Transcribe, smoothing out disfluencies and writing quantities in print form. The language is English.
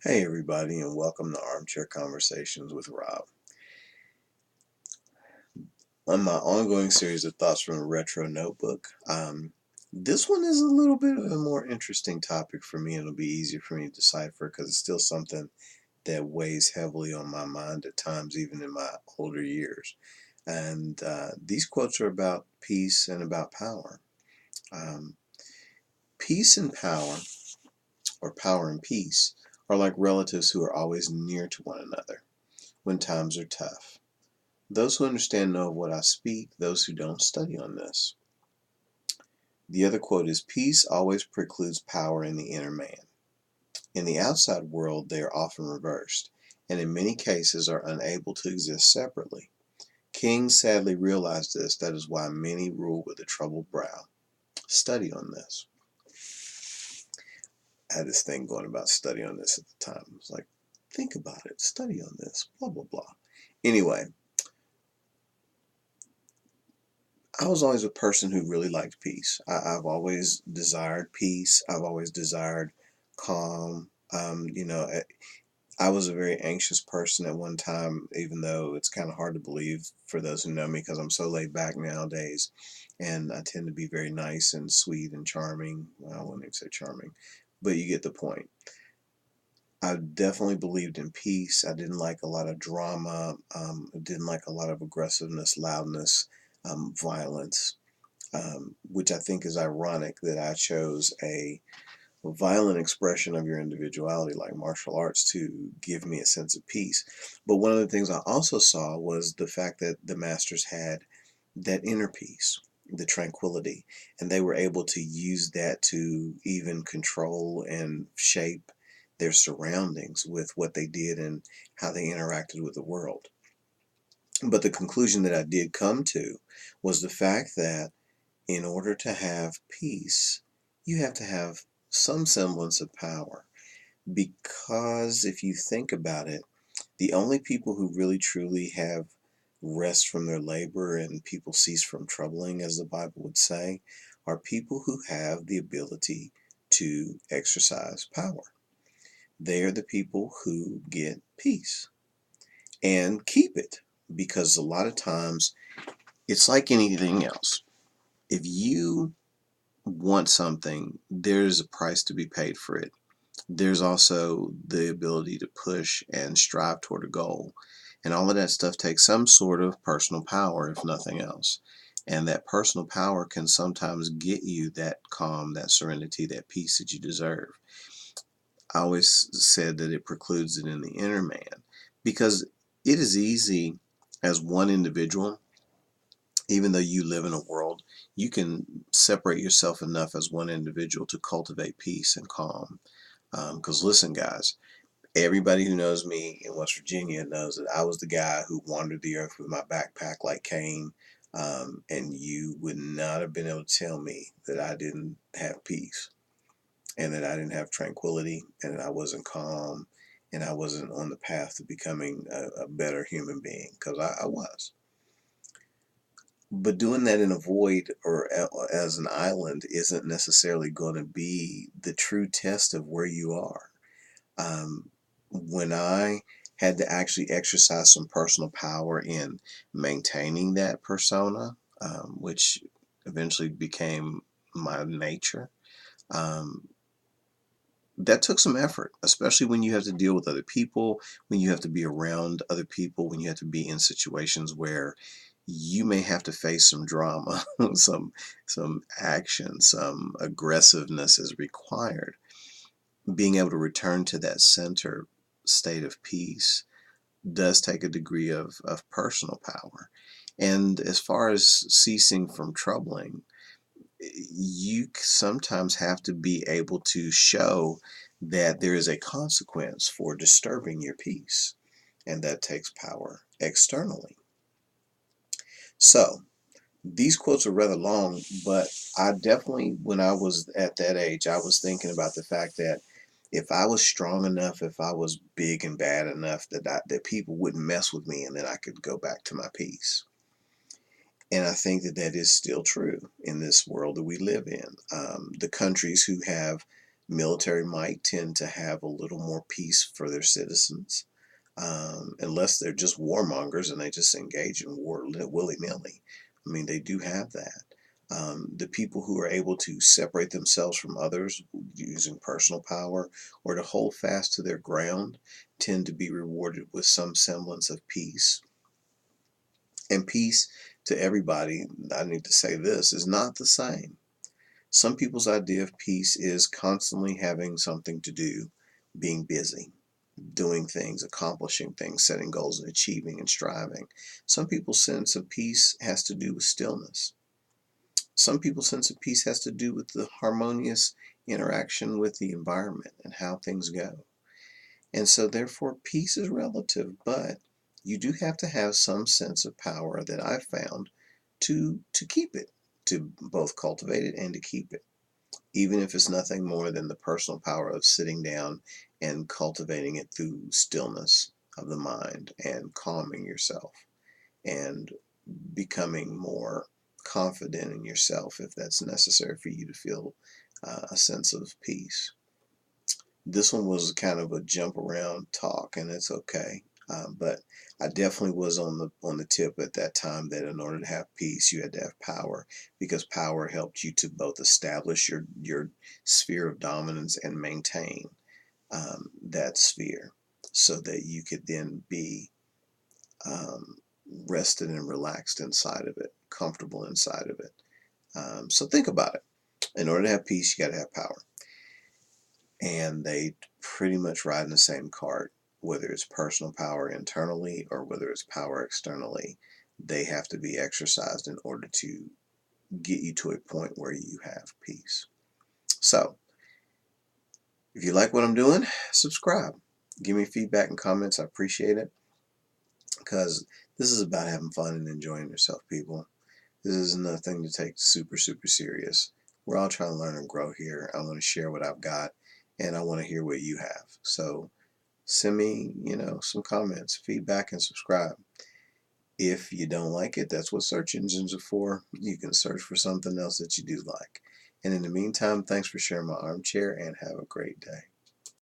Hey everybody, and welcome to Armchair Conversations with Rob. On my ongoing series of thoughts from a retro notebook, this one is a little bit of a more interesting topic for me, and it'll be easier for me to decipher because it's still something that weighs heavily on my mind at times, even in my older years. And these quotes are about peace and about power. Um, Peace and power, or power and peace, are like relatives who are always near to one another when times are tough. Those who understand know of what I speak, those who don't study on this. The other quote is peace always precludes power in the inner man. In the outside world, they are often reversed, and in many cases are unable to exist separately. Kings sadly realize this. That is why many rule with a troubled brow. Study on this. I had this thing going about study on this at the time. I was like, think about it, study on this, blah, blah, blah. Anyway, I was always a person who really liked peace. I've always desired peace. I've always desired calm. I was a very anxious person at one time, even though it's kind of hard to believe for those who know me because I'm so laid back nowadays. And I tend to be very nice and sweet and charming. Well, I wouldn't even say charming, but you get the point. I definitely believed in peace. I didn't like a lot of drama. I didn't like a lot of aggressiveness, loudness, violence, which I think is ironic that I chose a violent expression of your individuality like martial arts to give me a sense of peace. But one of the things I also saw was the fact that the masters had that inner peace, the tranquility, and they were able to use that to even control and shape their surroundings with what they did and how they interacted with the world. But the conclusion that I did come to was the fact that in order to have peace, you have to have some semblance of power. Because if you think about it, the only people who really truly have rest from their labor and people cease from troubling, as the Bible would say, are people who have the ability to exercise power. They are the people who get peace and keep it. Because a lot of times it's like anything else. If you want something, there's a price to be paid for it. There's also the ability to push and strive toward a goal. And all of that stuff takes some sort of personal power, if nothing else. And that personal power can sometimes get you that calm, that serenity, that peace that you deserve. I always said that it precludes it in the inner man because it is easy as one individual, even though you live in a world, you can separate yourself enough as one individual to cultivate peace and calm. Because listen, guys, everybody who knows me in West Virginia knows that I was the guy who wandered the earth with my backpack like Cain. And you would not have been able to tell me that I didn't have peace and that I didn't have tranquility and that I wasn't calm and I wasn't on the path to becoming a better human being because I was. But doing that in a void or as an island isn't necessarily going to be the true test of where you are. When I had to actually exercise some personal power in maintaining that persona, which eventually became my nature, um, that took some effort, especially when you have to deal with other people, when you have to be around other people, when you have to be in situations where you may have to face some drama, some action, some aggressiveness is required. Being able to return to that center state of peace does take a degree of personal power. And as far as ceasing from troubling, you sometimes have to be able to show that there is a consequence for disturbing your peace, and that takes power externally. So, these quotes are rather long, but I definitely, when I was at that age, I was thinking about the fact that if I was strong enough, if I was big and bad enough, that people wouldn't mess with me, and then I could go back to my peace. And I think that that is still true in this world that we live in. The countries who have Military might tend to have a little more peace for their citizens, unless they're just warmongers and they just engage in war willy-nilly. I mean, they do have that. The people who are able to separate themselves from others using personal power or to hold fast to their ground tend to be rewarded with some semblance of peace. And peace, to everybody, I need to say this, is not the same. Some people's idea of peace is constantly having something to do, being busy, doing things, accomplishing things, setting goals and achieving and striving. Some people's sense of peace has to do with stillness. Some people's sense of peace has to do with the harmonious interaction with the environment and how things go. And so therefore peace is relative, but you do have to have some sense of power that I've found to keep it, to both cultivate it and to keep it, even if it's nothing more than the personal power of sitting down and cultivating it through stillness of the mind and calming yourself and becoming more confident in yourself if that's necessary for you to feel a sense of peace. This one was kind of a jump around talk, and it's okay. But I definitely was on the tip at that time that in order to have peace, you had to have power, because power helped you to both establish your sphere of dominance and maintain that sphere, so that you could then be um, rested and relaxed inside of it, comfortable inside of it. So think about it. In order to have peace, you got to have power, and they pretty much ride in the same cart, whether it's personal power internally or whether it's power externally. They have to be exercised in order to get you to a point where you have peace. So, if you like what I'm doing, subscribe. Give me feedback and comments. I appreciate it, because this is about having fun and enjoying yourself, people. This is nothing to take super, super serious. We're all trying to learn and grow here. I want to share what I've got, and I want to hear what you have. So, send me, some comments, feedback, and subscribe. If you don't like it, that's what search engines are for. You can search for something else that you do like. And in the meantime, thanks for sharing my armchair, and have a great day.